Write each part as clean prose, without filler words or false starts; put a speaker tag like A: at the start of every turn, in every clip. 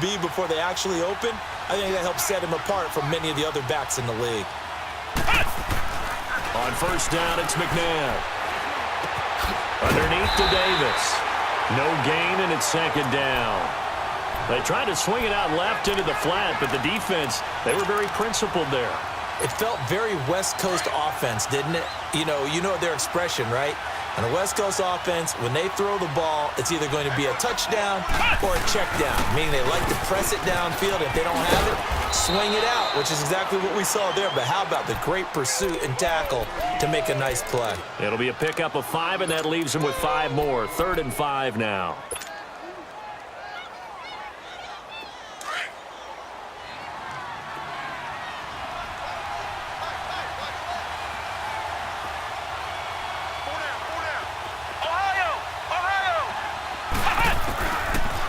A: be before they actually open, I think that helps set him apart from many of the other backs in the league.
B: On first down, it's McNabb. Underneath to Davis. No gain, and it's second down. They tried to swing it out left into the flat, but the defense, they were very principled there.
A: It felt very West Coast offense, didn't it? You know their expression, right? On a West Coast offense, when they throw the ball, it's either going to be a touchdown or a check down, meaning they like to press it downfield. If they don't have it, swing it out, which is exactly what we saw there. But how about the great pursuit and tackle to make a nice play?
B: It'll be a pickup of 5, and that leaves them with 5 more. 3rd and 5 now.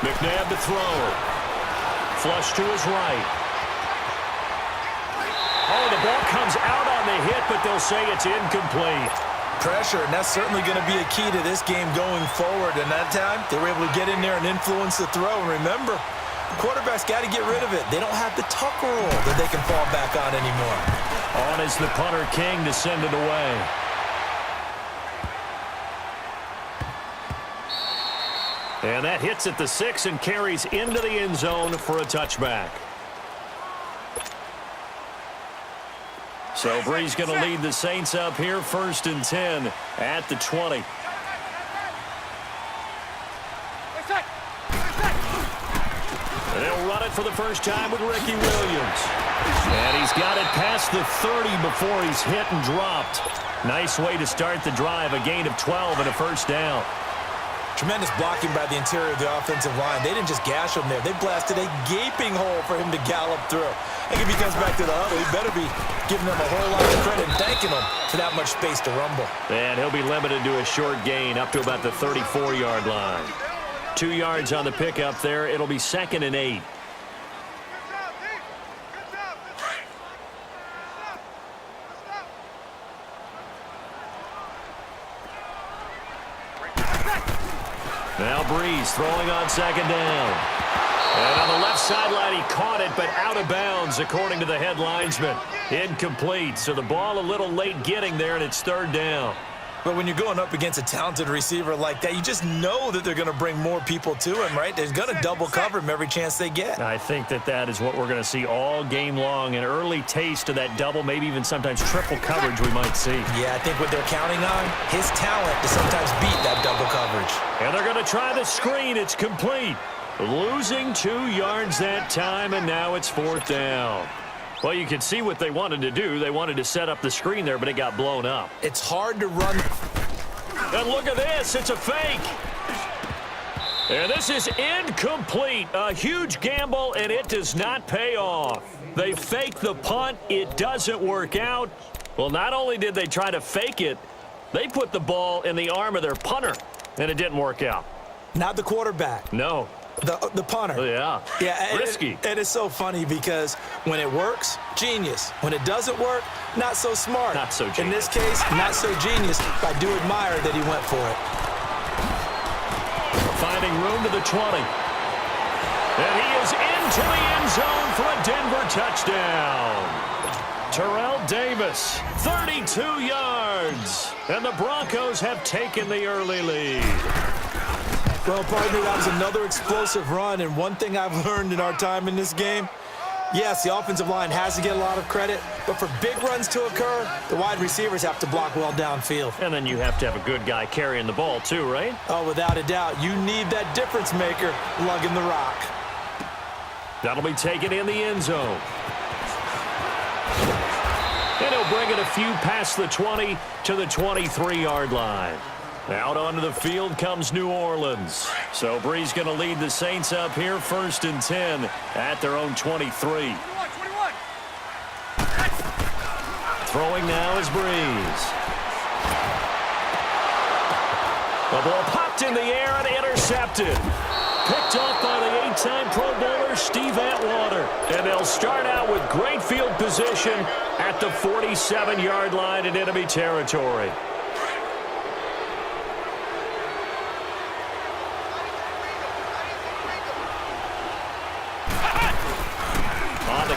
B: McNabb to throw. Flush to his right. Oh, the ball comes out on the hit, but they'll say it's incomplete.
A: Pressure, and that's certainly going to be a key to this game going forward. And that time, they were able to get in there and influence the throw. And remember, the quarterback's got to get rid of it. They don't have the tuck rule that they can fall back on anymore.
B: On is the punter, King, to send it away. And that hits at the 6 and carries into the end zone for a touchback. So Bree's going to lead the Saints up here, 1st and 10 at the 20. And they'll run it for the first time with Ricky Williams. And he's got it past the 30 before he's hit and dropped. Nice way to start the drive, a gain of 12 and a first down.
A: Tremendous blocking by the interior of the offensive line. They didn't just gash him there. They blasted a gaping hole for him to gallop through. And if he comes back to the huddle, he better be giving them a whole lot of credit and thanking them for that much space to rumble.
B: And he'll be limited to a short gain up to about the 34-yard line. 2 yards on the pickup there. It'll be 2nd and 8. Now Breeze throwing on 2nd down. And on the left sideline, he caught it, but out of bounds, according to the head linesman. Incomplete, so the ball a little late getting there, and it's 3rd down.
A: But when you're going up against a talented receiver like that, you just know that they're going to bring more people to him, right? They're going to double cover him every chance they get.
B: I think that is what we're going to see all game long, an early taste of that double, maybe even sometimes triple coverage we might see.
A: Yeah, I think what they're counting on, his talent to sometimes beat that double coverage.
B: And they're going to try the screen. It's complete. Losing 2 yards that time, and now it's 4th down. Well, you can see what they wanted to do. They wanted to set up the screen there, but it got blown up.
A: It's hard to run.
B: And look at this. It's a fake. And this is incomplete. A huge gamble, and it does not pay off. They fake the punt. It doesn't work out. Well, not only did they try to fake it, they put the ball in the arm of their punter, and it didn't work out.
A: Not the quarterback.
B: No.
A: The punter.
B: Yeah. Risky.
A: And it's so funny because when it works, genius. When it doesn't work, not so smart.
B: Not so genius.
A: In this case, not so genius. I do admire that he went for it.
B: Finding room to the 20. And he is into the end zone for a Denver touchdown. Terrel Davis, 32 yards. And the Broncos have taken the early lead.
A: Well, partner, that was another explosive run, and one thing I've learned in our time in this game, yes, the offensive line has to get a lot of credit, but for big runs to occur, the wide receivers have to block well downfield.
B: And then you have to have a good guy carrying the ball too, right?
A: Oh, without a doubt. You need that difference maker lugging the rock.
B: That'll be taken in the end zone. And he'll bring it a few past the 20 to the 23-yard line. Out onto the field comes New Orleans. So Bree's going to lead the Saints up here, 1st and 10 at their own 23. 21. Throwing now is Breeze. The ball popped in the air and intercepted. Picked off by the 8-time Pro Bowler Steve Atwater. And they'll start out with great field position at the 47-yard line in enemy territory.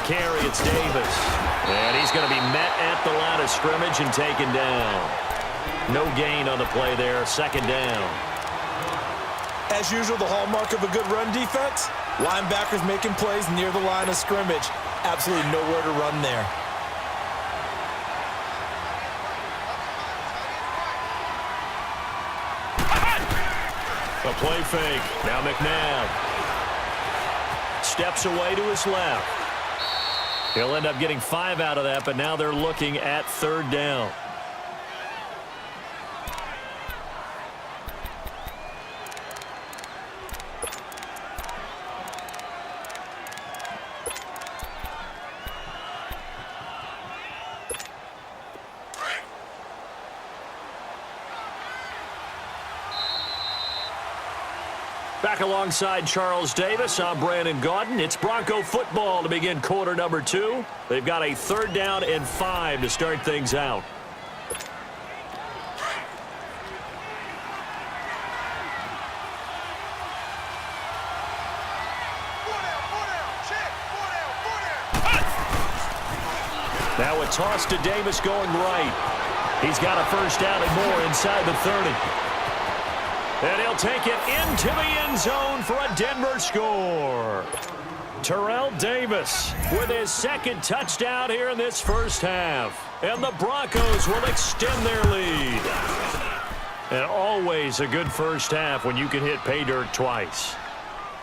B: carry. It's Davis. And he's going to be met at the line of scrimmage and taken down. No gain on the play there. Second down.
A: As usual, the hallmark of a good run defense, linebackers making plays near the line of scrimmage. Absolutely nowhere to run there.
B: A play fake. Now McNabb steps away to his left. He'll end up getting 5 out of that, but now they're looking at third down. Back alongside Terrel Davis, I'm Brandon Gaudin. It's Bronco football to begin quarter number 2. They've got a third down and 5 to start things out. Now a toss to Davis going right. He's got a first down and more inside the 30. And he'll take it into the end zone for a Denver score. Terrel Davis with his second touchdown here in this first half. And the Broncos will extend their lead. And always a good first half when you can hit pay dirt twice.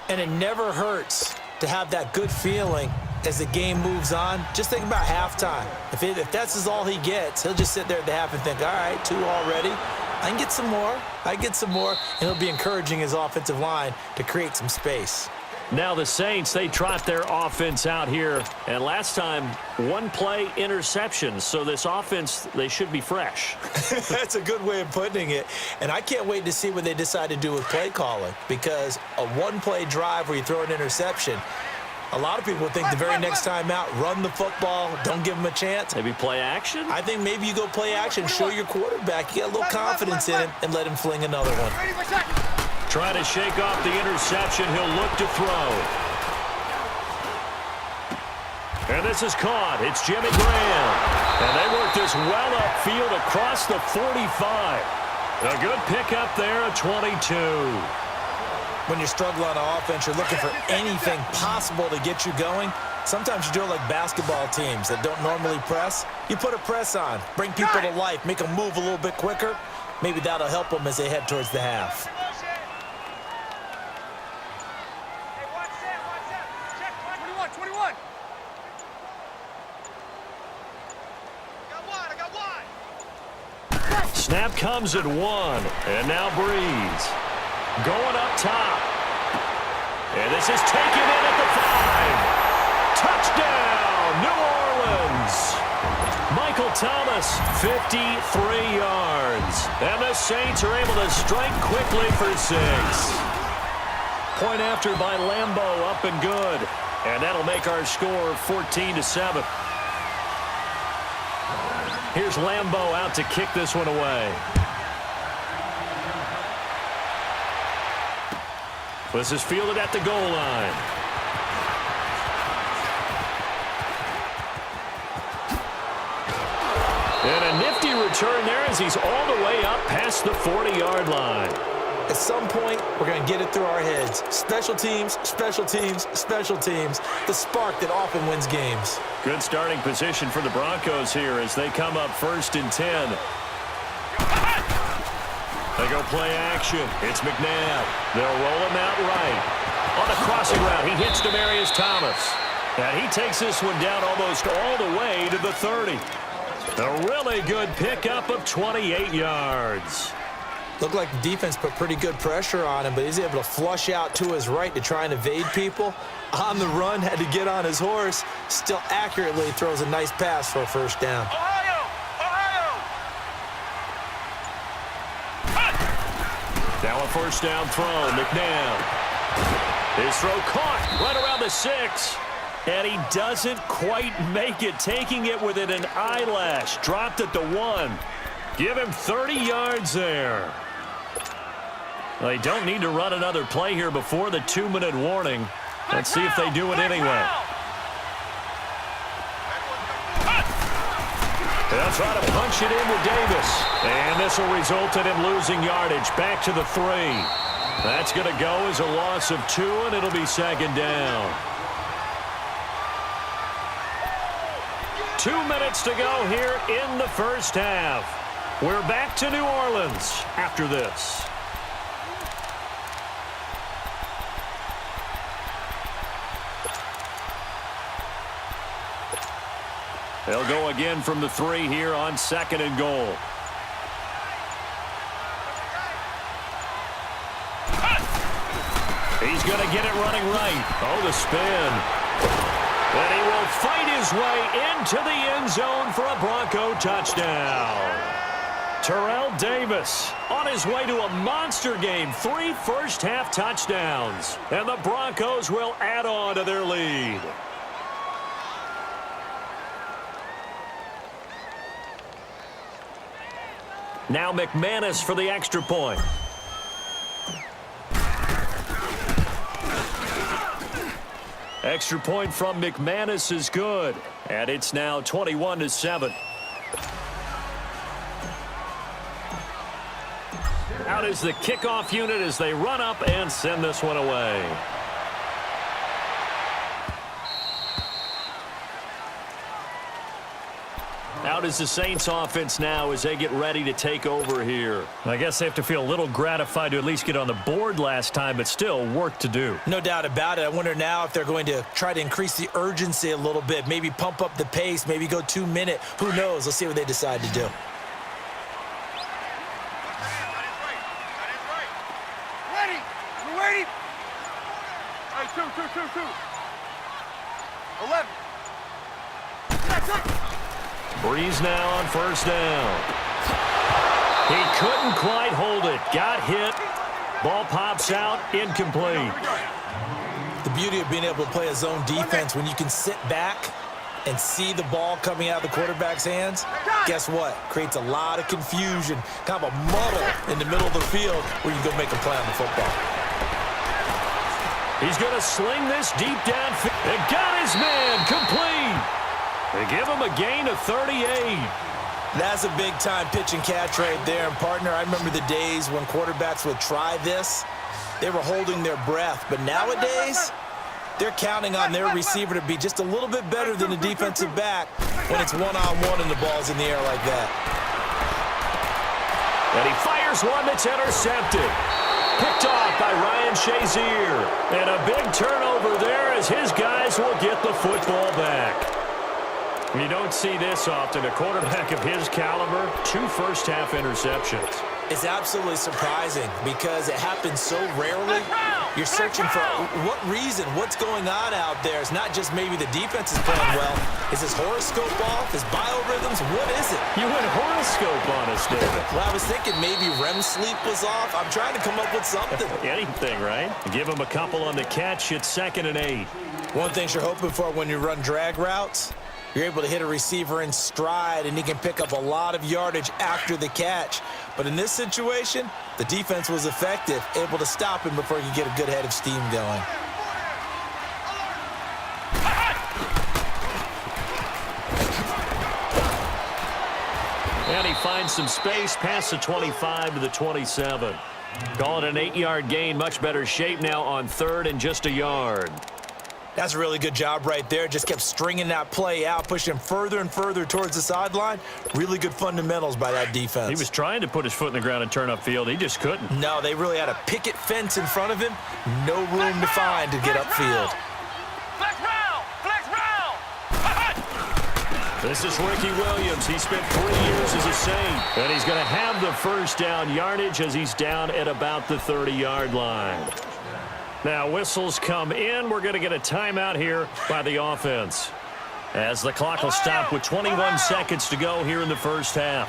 A: And it never hurts to have that good feeling as the game moves on. Just think about halftime. If that's all he gets, he'll just sit there at the half and think, all right, 2 already. I can get some more. And he'll be encouraging his offensive line to create some space.
B: Now the Saints, they trot their offense out here. And last time, 1 play interception. So this offense, they should be fresh.
A: That's a good way of putting it. And I can't wait to see what they decide to do with play calling. Because a 1-play drive where you throw an interception, a lot of people think the very next time out, run the football, don't give them a chance.
B: Maybe play action?
A: I think maybe you go play action, show your quarterback, you get a little confidence in him, and let him fling another one.
B: Trying to shake off the interception, he'll look to throw. And this is caught. It's Jimmy Graham. And they work this well upfield across the 45. A good pickup there at 22.
A: When you're struggling on offense, you're looking for anything possible to get you going. Sometimes you do it like basketball teams that don't normally press. You put a press on, bring people to life, make them move a little bit quicker. Maybe that'll help them as they head towards the half.
C: Check 21. I got one.
B: Snap comes at 1. And now Breeze. Going up top. And this is taken in at the 5. Touchdown, New Orleans. Michael Thomas, 53 yards. And the Saints are able to strike quickly for 6. Point after by Lambeau, up and good. And that'll make our score 14-7. Here's Lambeau out to kick this one away. This is fielded at the goal line. And a nifty return there as he's all the way up past the 40-yard line.
A: At some point, we're going to get it through our heads. Special teams, special teams, special teams. The spark that often wins games.
B: Good starting position for the Broncos here as they come up 1st and 10. They go play action. It's McNabb. They'll roll him out right. On the crossing route, he hits Demaryius Thomas. And he takes this one down almost all the way to the 30. A really good pickup of 28 yards.
A: Looked like the defense put pretty good pressure on him, but he's able to flush out to his right to try and evade people. On the run, had to get on his horse. Still accurately throws a nice pass for a first down.
B: Now a first down throw, McNabb. His throw caught right around the 6. And he doesn't quite make it, taking it within an eyelash. Dropped at the 1. Give him 30 yards there. Well, they don't need to run another play here before the 2-minute warning. Let's see if they do it anyway. They'll try to punch it into Davis. And this will result in him losing yardage. Back to the 3. That's going to go as a loss of 2, and it'll be second down. 2 minutes to go here in the first half. We're back to New Orleans after this. They'll go again from the 3 here on 2nd and goal. He's going to get it running right. Oh, the spin. And he will fight his way into the end zone for a Bronco touchdown. Terrel Davis on his way to a monster game. 3 first-half touchdowns. And the Broncos will add on to their lead. Now McManus for the extra point. Extra point from McManus is good. And it's now 21-7. Out is the kickoff unit as they run up and send this one away. Out is the Saints offense now as they get ready to take over here. I guess they have to feel a little gratified to at least get on the board last time, but still work to do.
A: No doubt about it. I wonder now if they're going to try to increase the urgency a little bit, maybe pump up the pace, maybe go 2-minute. Who knows? Let's see what they decide to do.
C: Ready. We're waiting. All right, 2. 11. That's it.
B: Breeze now on first down. He couldn't quite hold it. Got hit. Ball pops out. Incomplete.
A: The beauty of being able to play a zone defense when you can sit back and see the ball coming out of the quarterback's hands, guess what? Creates a lot of confusion, kind of a muddle in the middle of the field where you can go make a play on the football.
B: He's going to sling this deep downfield. It got his man complete. They give him a gain of 38.
A: That's a big-time pitch and catch right there. And, partner, I remember the days when quarterbacks would try this. They were holding their breath. But nowadays, they're counting on their receiver to be just a little bit better than the defensive back when it's one-on-one and the ball's in the air like that.
B: And he fires one that's intercepted. Picked off by Ryan Shazier. And a big turnover there as his guys will get the football back. You don't see this often. A quarterback of his caliber, 2 first-half interceptions.
A: It's absolutely surprising because it happens so rarely. You're searching for what reason, what's going on out there. It's not just maybe the defense is playing well. Is his horoscope off? His biorhythms? What is it?
B: You went horoscope on us, David.
A: Well, I was thinking maybe REM sleep was off. I'm trying to come up with something.
B: Anything, right? Give him a couple on the catch. It's 2nd and 8.
A: One thing you're hoping for when you run drag routes, you're able to hit a receiver in stride, and he can pick up a lot of yardage after the catch. But in this situation, the defense was effective, able to stop him before he could get a good head of steam going.
B: And he finds some space past the 25 to the 27. Call it an 8-yard gain. Much better shape now on 3rd and just a yard.
A: That's a really good job right there. Just kept stringing that play out, pushing him further and further towards the sideline. Really good fundamentals by that defense.
B: He was trying to put his foot in the ground and turn upfield. He just couldn't.
A: No, they really had a picket fence in front of him. No room to find to get upfield.
C: Flex round. Flex round.
B: This is Ricky Williams. He spent 3 years as a Saint. And he's going to have the first down yardage as he's down at about the 30-yard line. Now whistles come in. We're going to get a timeout here by the offense as the clock will stop with 21 seconds to go here in the first half.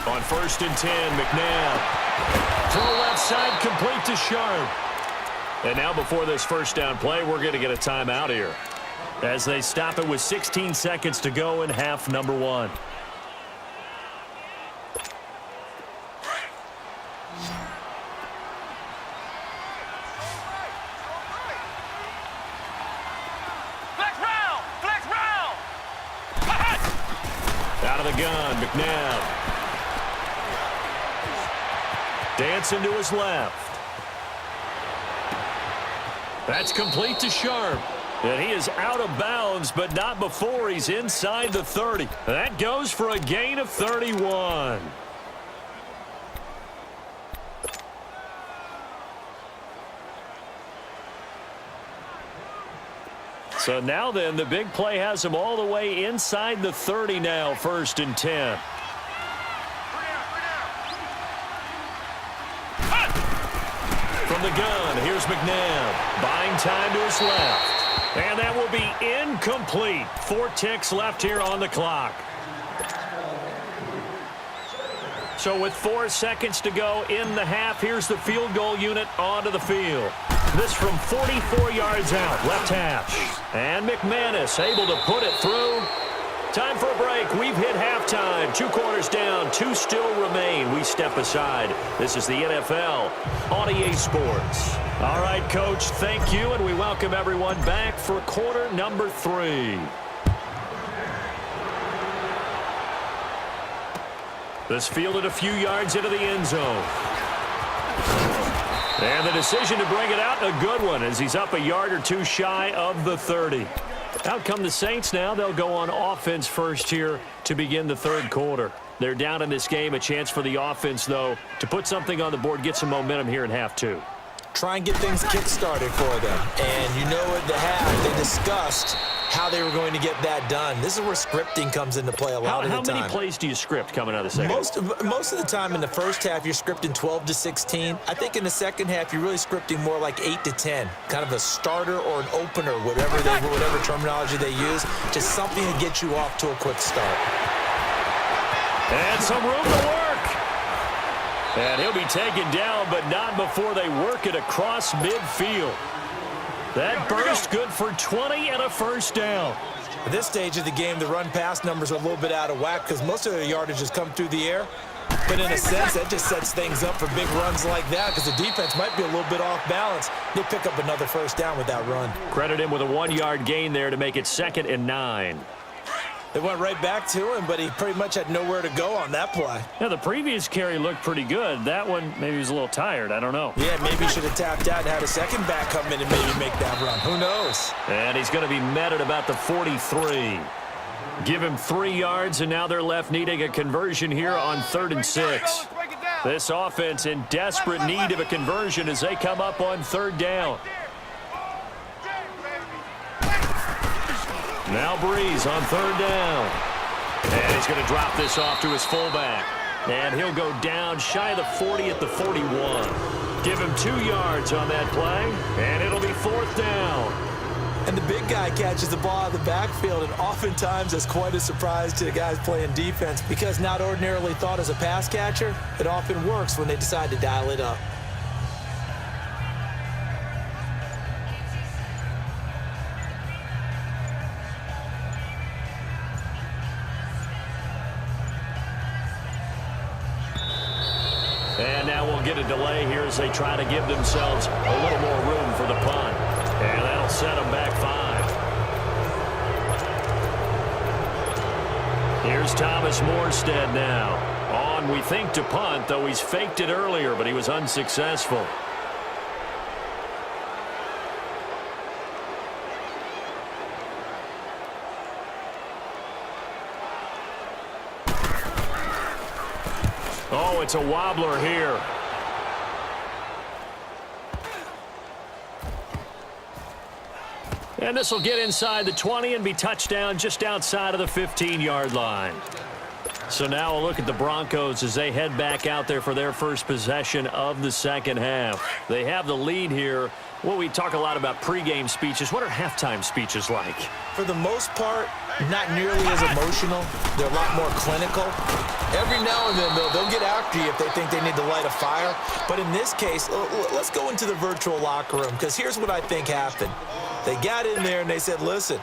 B: On 1st and 10, McNabb. Throw left side, complete to Sharp. And now before this first down play, we're going to get a timeout here as they stop it with 16 seconds to go in half number 1.
C: Flex round.
B: gun, McNabb. Dancing to his left. That's complete to Sharp. And he is out of bounds, but not before he's inside the 30. That goes for a gain of 31. So now then, the big play has him all the way inside the 30 now, 1st and 10. From the gun, here's McNabb. Buying time to his left. And that will be incomplete. 4 ticks left here on the clock. So with 4 seconds to go in the half, here's the field goal unit onto the field. This from 44 yards out, left hash. And McManus able to put it through. Time for a break. We've hit halftime. 2 quarters down, 2 still remain. We step aside. This is the NFL on EA Sports. All right, Coach, thank you, and we welcome everyone back for quarter number 3. This fielded a few yards into the end zone. And the decision to bring it out, a good one, as he's up a yard or 2 shy of the 30. Out come the Saints now. They'll go on offense first here to begin the 3rd quarter. They're down in this game. A chance for the offense, though, to put something on the board, get some momentum here in half 2.
A: Try and get things kick-started for them. And you know at the half, they discussed how they were going to get that done. This is where scripting comes into play a lot of the time.
B: How many plays do you script coming out of the second?
A: Most of the time in the first half, you're scripting 12 to 16. I think in the second half, you're really scripting more like 8 to 10. Kind of a starter or an opener, whatever terminology they use. Just something to get you off to a quick start.
B: And some room to work. And he'll be taken down, but not before they work it across midfield. That burst good for 20 and a 1st down.
A: At this stage of the game, the run-pass numbers are a little bit out of whack because most of their yardage has come through the air. But in a sense, that just sets things up for big runs like that because the defense might be a little bit off balance. They'll pick up another 1st down with that run.
B: Credit him with a 1-yard gain there to make it 2nd and 9.
A: They went right back to him, but he pretty much had nowhere to go on that play.
B: Yeah, the previous carry looked pretty good. That one, maybe he was a little tired. I don't know.
A: Yeah, maybe he should have tapped out and had a second back come in and maybe make that run. Who knows?
B: And he's going to be met at about the 43. Give him 3 yards, and now they're left needing a conversion here on 3rd and 6. This offense in desperate need of a conversion as they come up on 3rd down. Now Breeze on 3rd down. And he's going to drop this off to his fullback. And he'll go down shy of the 40 at the 41. Give him 2 yards on that play, and it'll be 4th down.
A: And the big guy catches the ball out of the backfield, and oftentimes that's quite a surprise to the guys playing defense because not ordinarily thought as a pass catcher, it often works when they decide to dial it up.
B: And now we'll get a delay here as they try to give themselves a little more room for the punt. And that'll set them back 5. Here's Thomas Morstead now. On, we think, to punt, though he's faked it earlier, but he was unsuccessful. Oh, it's a wobbler here. And this will get inside the 20 and be touchdown just outside of the 15-yard line. So now a look at the Broncos as they head back out there for their first possession of the second half. They have the lead here. Well, we talk a lot about pregame speeches. What are halftime speeches like?
A: For the most part, not nearly as emotional. They're a lot more clinical. Every now and then, though, they'll get after you if they think they need to light a fire. But in this case, let's go into the virtual locker room because here's what I think happened. They got in there and they said, listen,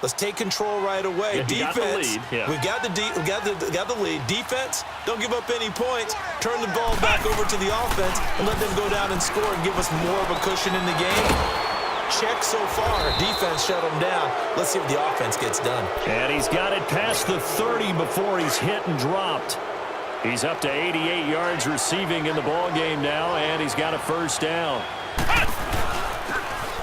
A: let's take control right away.
B: Yeah,
A: defense, we got the lead. Defense, don't give up any points. Turn the ball back over to the offense and let them go down and score and give us more of a cushion in the game. check so far. Defense shut him down. Let's see what the offense gets done.
B: And he's got it past the 30 before he's hit and dropped. He's up to 88 yards receiving in the ballgame now, and he's got a first down.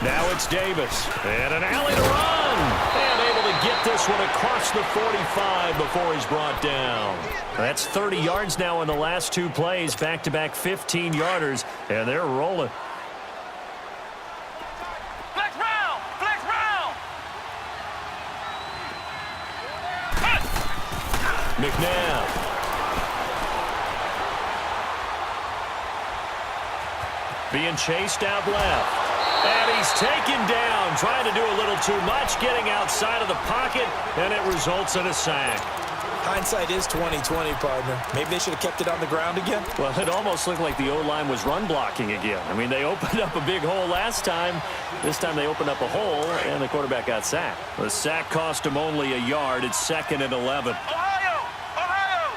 B: Now it's Davis. And an alley to run. And able to get this one across the 45 before he's brought down. That's 30 yards now in the last two plays. Back-to-back 15-yarders, and they're rolling.
C: Flex round! Flex round!
B: McNabb. Being chased out left. And he's taken down, trying to do a little too much, getting outside of the pocket, and it results in a sack.
A: Hindsight is 20/20, partner. Maybe they should have kept it on the ground again.
B: Well, it almost looked like the O-line was run blocking again. I mean, they opened up a big hole last time. This time they opened up a hole, and the quarterback got sacked. The sack cost him only a yard. It's 2nd and 11.
C: Ohio! Ohio!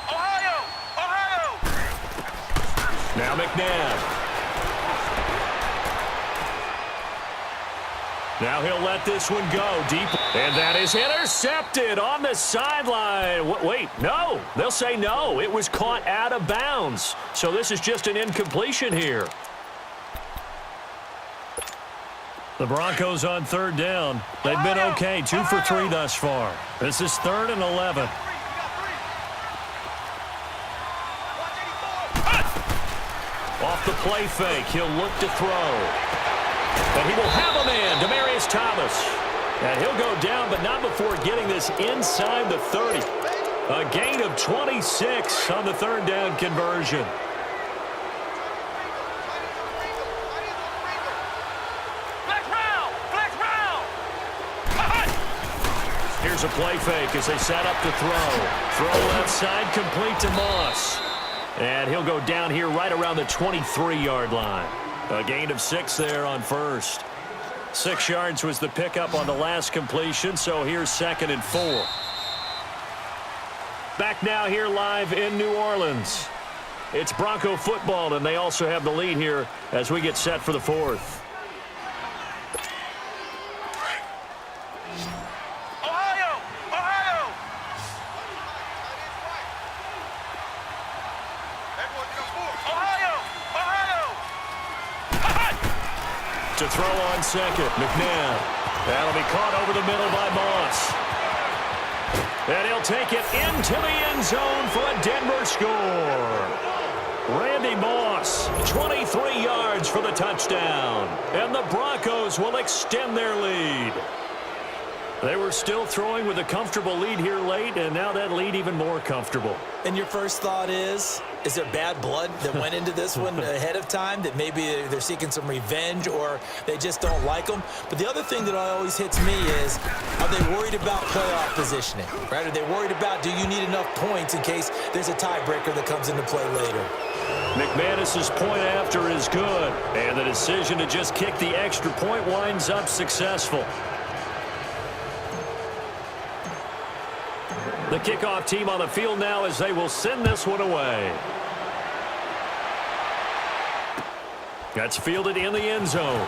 C: Ohio! Ohio!
B: Now McNabb. Now he'll let this one go deep. And that is intercepted on the sideline. Wait, no. They'll say no. It was caught out of bounds. So this is just an incompletion here. The Broncos on 3rd down. They've been okay. 2 for 3 thus far. This is 3rd and 11. Off the play fake. He'll look to throw. And he will have a man, Demaryius Thomas. And he'll go down, but not before getting this inside the 30. A gain of 26 on the 3rd down conversion.
C: Flex round! Flex round!
B: Here's a play fake as they set up to throw. Throw left side, complete to Moss. And he'll go down here right around the 23-yard line. A gain of 6 there on first. 6 yards was the pickup on the last completion, so here's 2nd and 4. Back now here live in New Orleans. It's Bronco football, and they also have the lead here as we get set for the 4th.
C: Ohio! Ohio! Ohio! Ohio!
B: To throw on 2nd, McNabb. That'll be caught over the middle by Moss. And he'll take it into the end zone for a Denver score. Randy Moss, 23 yards for the touchdown. And the Broncos will extend their lead. They were still throwing with a comfortable lead here late, and now that lead even more comfortable.
A: And your first thought is there bad blood that went into this one ahead of time, that maybe they're seeking some revenge or they just don't like them? But the other thing that always hits me is, are they worried about playoff positioning, right? Are they worried about, do you need enough points in case there's a tiebreaker that comes into play later?
B: McManus's point after is good, and the decision to just kick the extra point winds up successful. The kickoff team on the field now as they will send this one away. That's fielded in the end zone.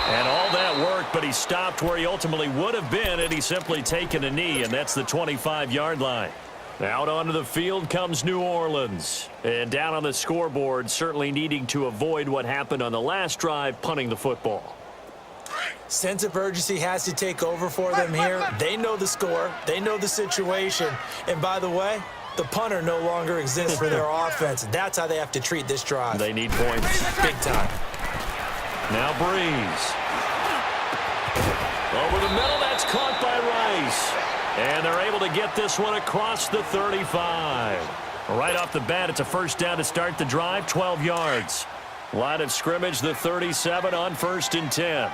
B: And all that work, but he stopped where he ultimately would have been had he simply taken a knee, and that's the 25-yard line. Out onto the field comes New Orleans. And down on the scoreboard, certainly needing to avoid what happened on the last drive, punting the football.
A: Sense of urgency has to take over for them here. They know the score. They know the situation. And by the way, the punter no longer exists for their offense. That's how they have to treat this drive.
B: They need points.
A: Big time.
B: Now Breeze. Over the middle, that's caught by Rice. And they're able to get this one across the 35. Right off the bat, it's a first down to start the drive, 12 yards. Line of scrimmage, the 37 on 1st and 10.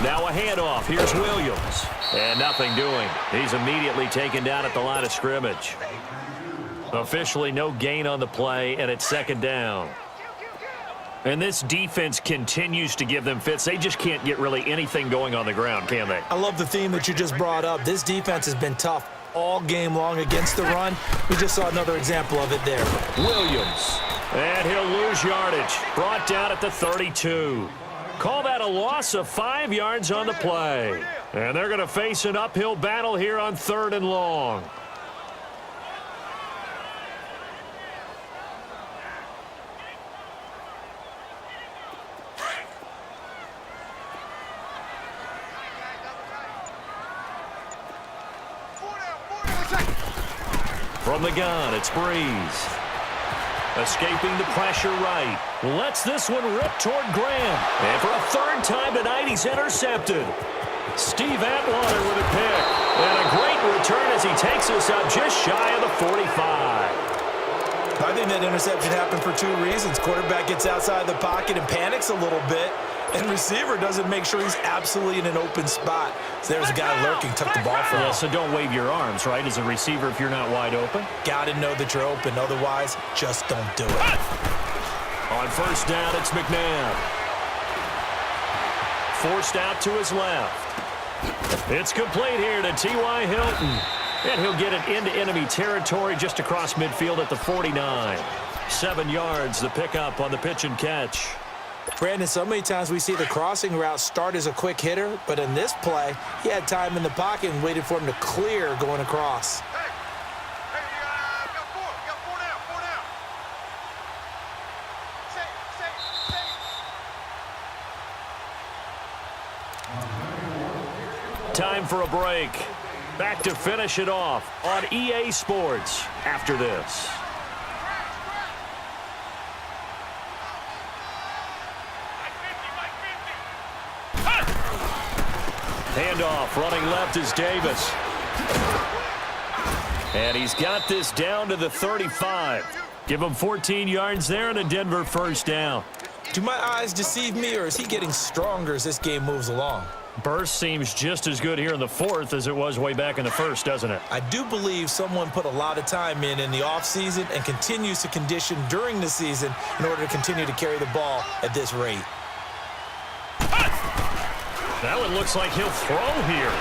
B: Now a handoff. Here's Williams. And nothing doing. He's immediately taken down at the line of scrimmage. Officially no gain on the play, and it's 2nd down. And this defense continues to give them fits. They just can't get really anything going on the ground, can they?
A: I love the theme that you just brought up. This defense has been tough all game long against the run. We just saw another example of it there.
B: Williams. And he'll lose yardage. Brought down at the 32. Call that a loss of 5 yards on the play. And they're going to face an uphill battle here on 3rd and long. From the gun, it's Breeze. Escaping the pressure right. Lets this one rip toward Graham. And for a 3rd time tonight, he's intercepted. Steve Atwater with a pick. And a great return as he takes us up just shy of the 45.
A: I think that interception happened for 2 reasons. Quarterback gets outside the pocket and panics a little bit. And receiver doesn't make sure he's absolutely in an open spot. So there's a guy lurking, took the ball from him.
B: Yeah, so don't wave your arms, right, as a receiver if you're not wide open.
A: Got to know that you're open. Otherwise, just don't do it.
B: On 1st down, it's McNabb. Forced out to his left. It's complete here to T.Y. Hilton. And he'll get it into enemy territory just across midfield at the 49. 7 yards, the pickup on the pitch and catch.
A: Brandon, so many times we see the crossing route start as a quick hitter, but in this play, he had time in the pocket and waited for him to clear going across.
B: Time for a break. Back to finish it off on EA Sports after this. Handoff, running left is Davis. And he's got this down to the 35. Give him 14 yards there and a Denver 1st down.
A: Do my eyes deceive me, or is he getting stronger as this game moves along?
B: Burst seems just as good here in the 4th as it was way back in the 1st, doesn't it?
A: I do believe someone put a lot of time in the offseason and continues to condition during the season in order to continue to carry the ball at this rate.
B: That one looks like he'll throw here.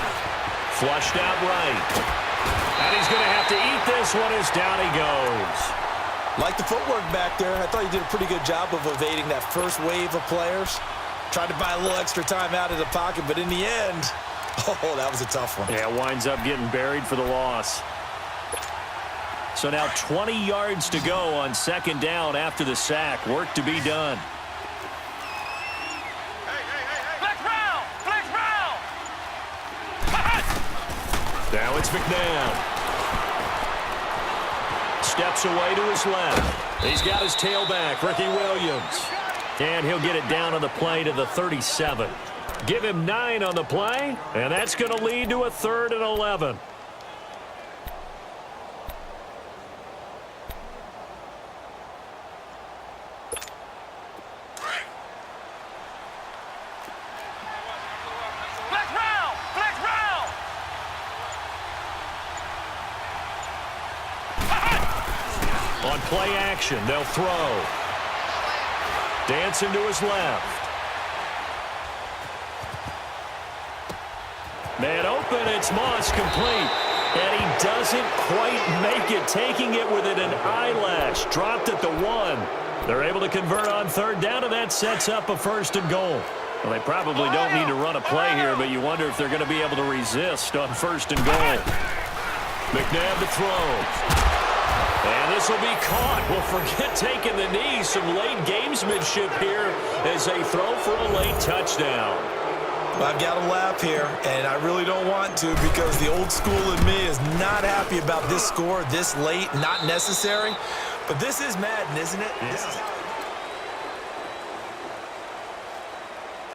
B: Flushed out right. And he's going to have to eat this one as down he goes.
A: Like the footwork back there, I thought he did a pretty good job of evading that first wave of players. Tried to buy a little extra time out of the pocket, but in the end, oh, that was a tough one.
B: Yeah, winds up getting buried for the loss. So now 20 yards to go on 2nd down after the sack. Work to be done. Now it's McNabb. Steps away to his left. He's got his tailback, Ricky Williams. And he'll get it down on the play to the 37. Give him 9 on the play, and that's going to lead to a 3rd and 11. On play action, they'll throw. Dancing to his left. Man open, it's Moss, complete. And he doesn't quite make it, taking it within an eyelash. Dropped at the 1. They're able to convert on 3rd down, and that sets up a 1st and goal. Well, they probably don't need to run a play here, but you wonder if they're going to be able to resist on 1st and goal. McNabb to throw. And this will be caught. Well, forget taking the knee. Some late gamesmanship here as they throw for a late touchdown.
A: Well, I've got to laugh here, and I really don't want to because the old school in me is not happy about this score this late, not necessary. But this is Madden, isn't it?
B: Yeah.
A: This is